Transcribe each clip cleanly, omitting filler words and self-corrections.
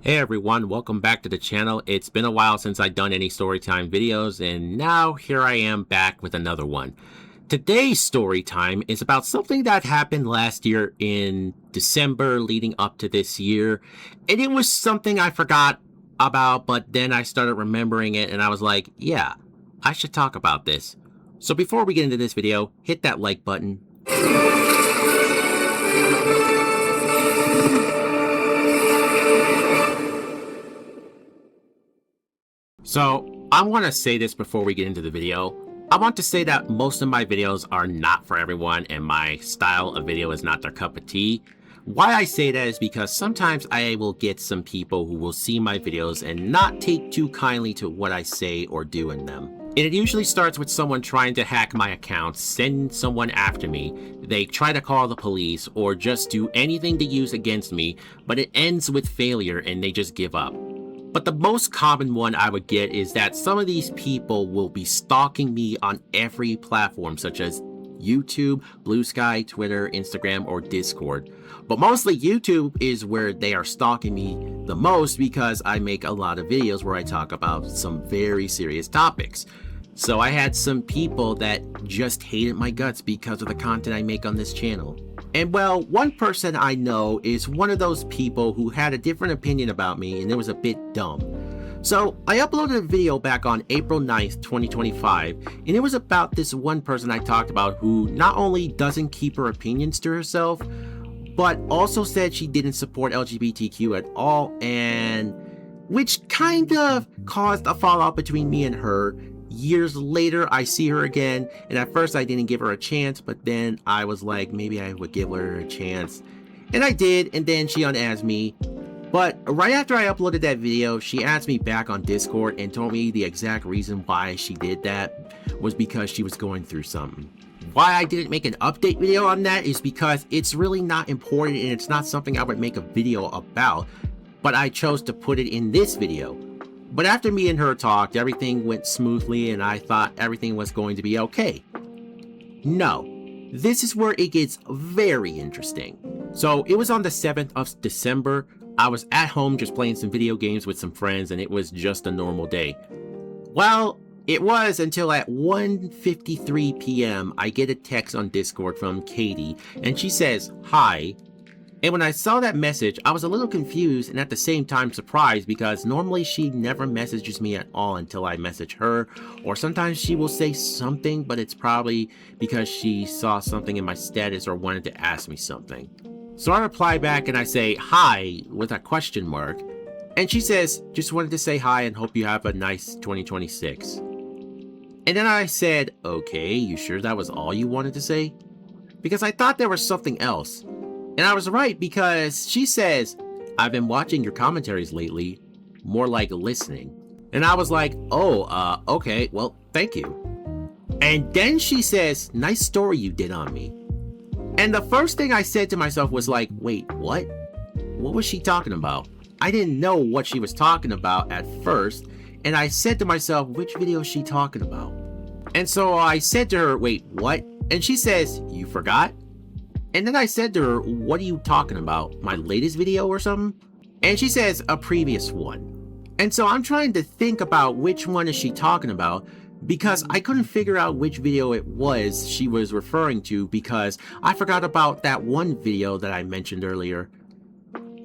Hey everyone, welcome back to the channel. It's been a while since I've done any storytime videos, and now here I am back with another one. Today's storytime is about something that happened last year in December leading up to this year, and it was something I forgot about, but then I started remembering it and I was like, yeah, I should talk about this. So before we get into this video, hit that like button. So, I want to say this before we get into the video. I want to say that most of my videos are not for everyone and my style of video is not their cup of tea. Why I say that is because sometimes I will get some people who will see my videos and not take too kindly to what I say or do in them. And it usually starts with someone trying to hack my account, send someone after me, they try to call the police, or just do anything to use against me, but it ends with failure and they just give up. But the most common one I would get is that some of these people will be stalking me on every platform such as YouTube, Blue Sky, Twitter, Instagram, or Discord. But mostly YouTube is where they are stalking me the most because I make a lot of videos where I talk about some very serious topics. So I had some people that just hated my guts because of the content I make on this channel. And well, one person I know is one of those people who had a different opinion about me and it was a bit dumb. So I uploaded a video back on April 9th, 2025, and it was about this one person I talked about who not only doesn't keep her opinions to herself, but also said she didn't support LGBTQ at all, and which kind of caused a fallout between me and her. Years later, I see her again, and at first I didn't give her a chance, but then I was like, maybe I would give her a chance. And I did, and then she unasked me. But right after I uploaded that video, she asked me back on Discord and told me the exact reason why she did that was because she was going through something. Why I didn't make an update video on that is because it's really not important and it's not something I would make a video about, but I chose to put it in this video. But after me and her talked, everything went smoothly and I thought everything was going to be okay. No, this is where it gets very interesting. So it was on the 7th of December. I was at home just playing some video games with some friends and it was just a normal day. Well, it was until at 1:53 p.m. I get a text on Discord from Katie and she says, "Hi." And when I saw that message, I was a little confused and at the same time surprised because normally she never messages me at all until I message her, or sometimes she will say something, but it's probably because she saw something in my status or wanted to ask me something. So I reply back and I say, "Hi," with a question mark. And she says, "Just wanted to say hi and hope you have a nice 2026. And then I said, "Okay, you sure that was all you wanted to say?" Because I thought there was something else. And I was right because she says, "I've been watching your commentaries lately, more like listening." And I was like, "Oh, okay, well, thank you." And then she says, "Nice story you did on me." And the first thing I said to myself was like, wait, what? What was she talking about? I didn't know what she was talking about at first. And I said to myself, which video is she talking about? And so I said to her, "Wait, what?" And she says, "You forgot?" And then I said to her, "What are you talking about? My latest video or something?" And she says, "A previous one." And so I'm trying to think about which one is she talking about because I couldn't figure out which video it was she was referring to because I forgot about that one video that I mentioned earlier.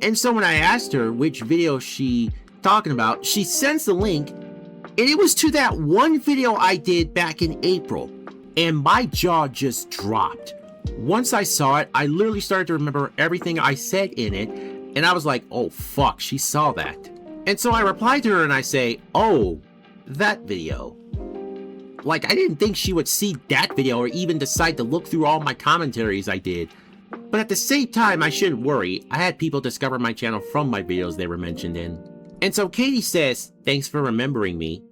And so when I asked her which video she talking about, she sends the link and it was to that one video I did back in April. And my jaw just dropped. Once I saw it, I literally started to remember everything I said in it, and I was like, oh fuck, she saw that. And so I replied to her and I say, "Oh, that video." Like, I didn't think she would see that video or even decide to look through all my commentaries I did. But at the same time, I shouldn't worry. I had people discover my channel from my videos they were mentioned in. And so Katie says, "Thanks for remembering me."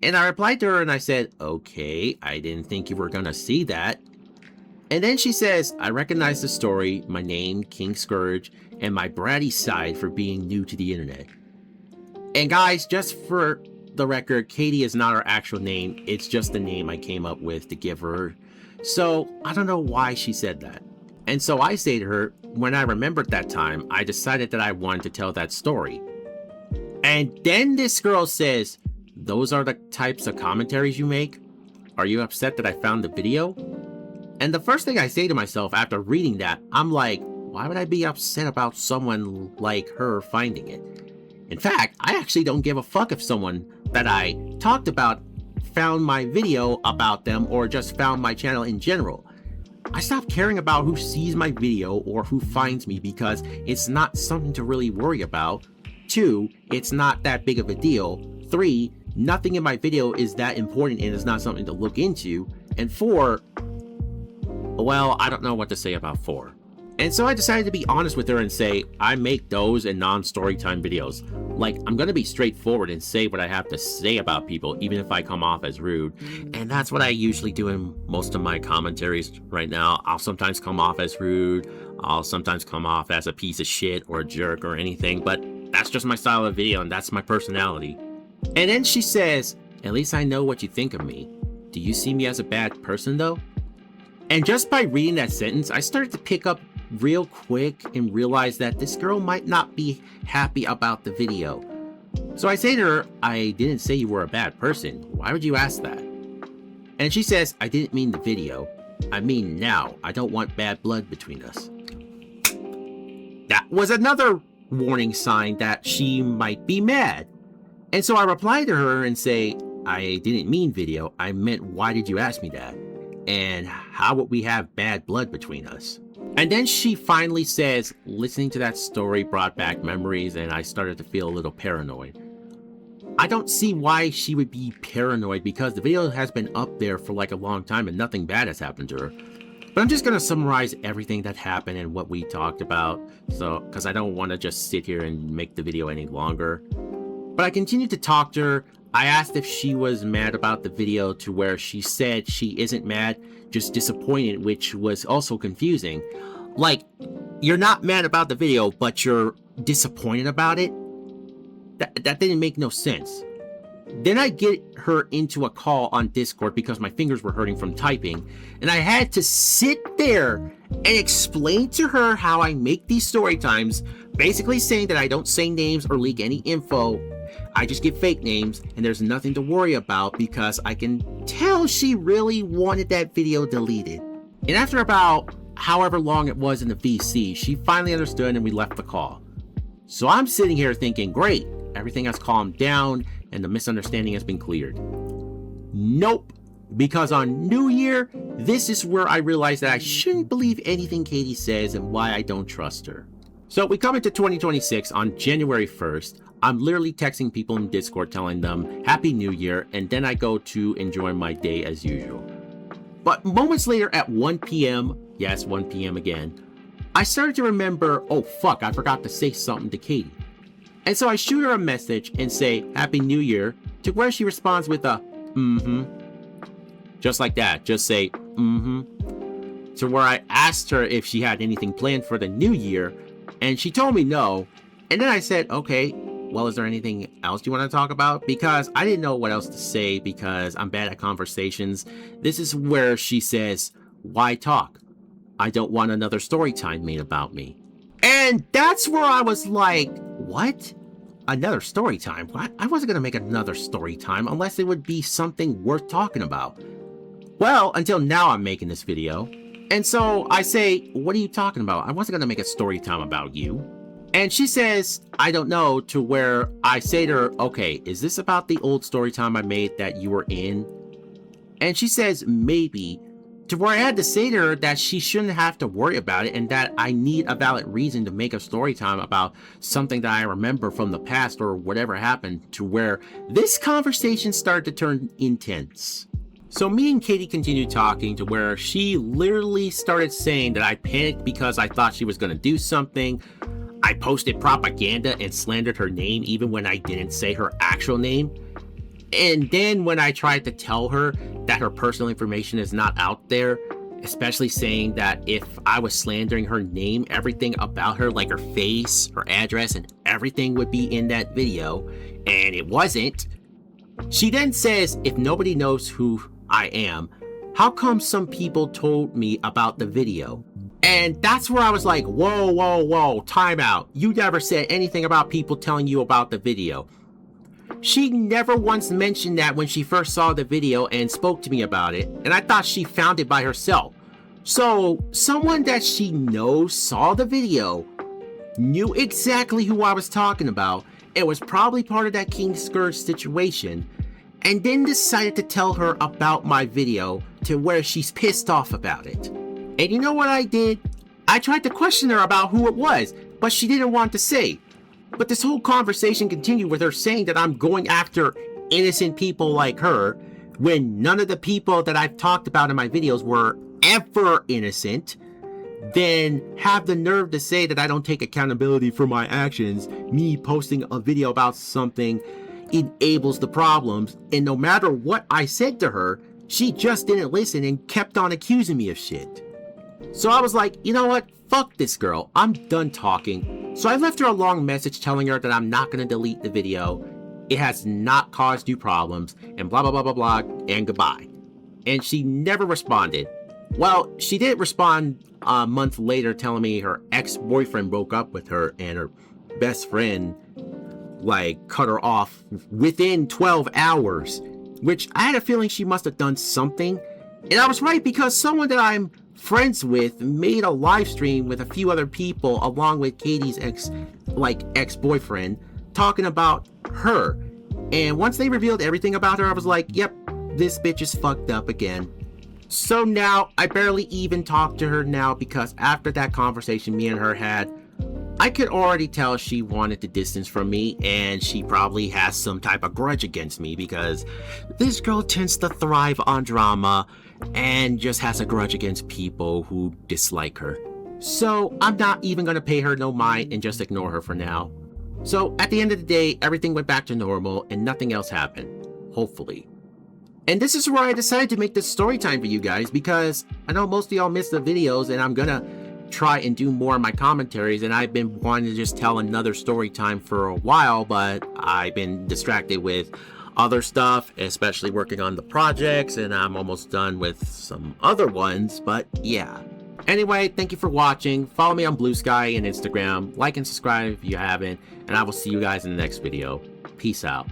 And I replied to her and I said, "Okay, I didn't think you were gonna see that." And then she says, "I recognize the story, my name, King Scourge, and my bratty side for being new to the internet." And guys, just for the record, Katie is not her actual name. It's just the name I came up with to give her. So I don't know why she said that. And so I say to her, when I remembered that time, I decided that I wanted to tell that story. And then this girl says, "Those are the types of commentaries you make? Are you upset that I found the video?" And the first thing I say to myself after reading that, I'm like, why would I be upset about someone like her finding it? In fact, I actually don't give a fuck if someone that I talked about found my video about them or just found my channel in general. I stopped caring about who sees my video or who finds me because it's not something to really worry about. 2, it's not that big of a deal. 3, nothing in my video is that important and it's not something to look into. And 4, well, I don't know what to say about 4. And so I decided to be honest with her and say, I make those and non-storytime videos. Like, I'm gonna be straightforward and say what I have to say about people, even if I come off as rude. And that's what I usually do in most of my commentaries right now. I'll sometimes come off as rude. I'll sometimes come off as a piece of shit or a jerk or anything, but that's just my style of video and that's my personality. And then she says, "At least I know what you think of me. Do you see me as a bad person though?" And just by reading that sentence, I started to pick up real quick and realize that this girl might not be happy about the video. So I say to her, "I didn't say you were a bad person. Why would you ask that?" And she says, "I didn't mean the video. I mean now. I don't want bad blood between us." That was another warning sign that she might be mad. And so I reply to her and say, "I didn't mean video. I meant, why did you ask me that? And how would we have bad blood between us?" And then she finally says, "Listening to that story brought back memories and I started to feel a little paranoid." I don't see why she would be paranoid because the video has been up there for like a long time and nothing bad has happened to her. But I'm just going to summarize everything that happened and what we talked about, so because I don't want to just sit here and make the video any longer. But I continued to talk to her. I asked if she was mad about the video, to where she said she isn't mad, just disappointed, which was also confusing. Like, you're not mad about the video, but you're disappointed about it? That didn't make no sense. Then I get her into a call on Discord because my fingers were hurting from typing, and I had to sit there and explain to her how I make these story times, basically saying that I don't say names or leak any info. I just give fake names, and there's nothing to worry about because I can tell she really wanted that video deleted. And after about however long it was in the VC, she finally understood and we left the call. So I'm sitting here thinking, great, everything has calmed down and the misunderstanding has been cleared. Nope, because on New Year, this is where I realized that I shouldn't believe anything Katie says and why I don't trust her. So we come into 2026 on January 1st. I'm literally texting people in Discord telling them Happy New Year, and then I go to enjoy my day as usual. But moments later at 1 p.m., yes, 1 p.m. again, I started to remember, oh fuck, I forgot to say something to Katie. And so I shoot her a message and say Happy New Year, to where she responds with a just like that, just say to where I asked her if she had anything planned for the new year, and she told me no. And then I said, okay, well, is there anything else you want to talk about? Because I didn't know what else to say because I'm bad at conversations. This is where she says, why talk? I don't want another story time made about me. And that's where I was like, what? Another story time? What? I wasn't going to make another story time unless it would be something worth talking about. Well, until now I'm making this video. And so I say, what are you talking about? I wasn't going to make a story time about you. And she says, I don't know, to where I say to her, okay, is this about the old story time I made that you were in? And she says, maybe, to where I had to say to her that she shouldn't have to worry about it and that I need a valid reason to make a story time about something that I remember from the past or whatever happened, to where this conversation started to turn intense. So me and Katie continued talking, to where she literally started saying that I panicked because I thought she was going to do something. I posted propaganda and slandered her name even when I didn't say her actual name. And then when I tried to tell her that her personal information is not out there, especially saying that if I was slandering her name, everything about her, like her face, her address, and everything would be in that video, and it wasn't. She then says, if nobody knows who I am, how come some people told me about the video? And that's where I was like, whoa, whoa, whoa, time out. You never said anything about people telling you about the video. She never once mentioned that when she first saw the video and spoke to me about it, and I thought she found it by herself. So, someone that she knows saw the video, knew exactly who I was talking about, and was probably part of that King Scourge situation, and then decided to tell her about my video to where she's pissed off about it. And you know what I did? I tried to question her about who it was, but she didn't want to say. But this whole conversation continued with her saying that I'm going after innocent people like her, when none of the people that I've talked about in my videos were ever innocent. Then have the nerve to say that I don't take accountability for my actions. Me posting a video about something enables the problems, and no matter what I said to her, she just didn't listen and kept on accusing me of shit. So I was like, you know what? Fuck this girl. I'm done talking. So I left her a long message telling her that I'm not going to delete the video. It has not caused you problems, and blah, blah, blah, blah, blah, and goodbye. And she never responded. Well, she did respond a month later telling me her ex-boyfriend broke up with her and her best friend, like, cut her off within 12 hours. Which I had a feeling she must have done something. And I was right, because someone that I'm friends with made a live stream with a few other people along with Katie's ex-boyfriend talking about her. And once they revealed everything about her, I was like, yep, this bitch is fucked up again. So now I barely even talk to her now, because after that conversation me and her had, I could already tell she wanted to distance from me, and she probably has some type of grudge against me, because this girl tends to thrive on drama and just has a grudge against people who dislike her. So I'm not even going to pay her no mind and just ignore her for now. So at the end of the day, everything went back to normal and nothing else happened, hopefully. And this is where I decided to make this story time for you guys, because I know most of y'all missed the videos, and I'm gonna try and do more of my commentaries, and I've been wanting to just tell another story time for a while, but I've been distracted with other stuff, especially working on the projects, and I'm almost done with some other ones, but yeah. Anyway, thank you for watching. Follow me on Blue Sky and Instagram. Like and subscribe if you haven't, and I will see you guys in the next video. Peace out.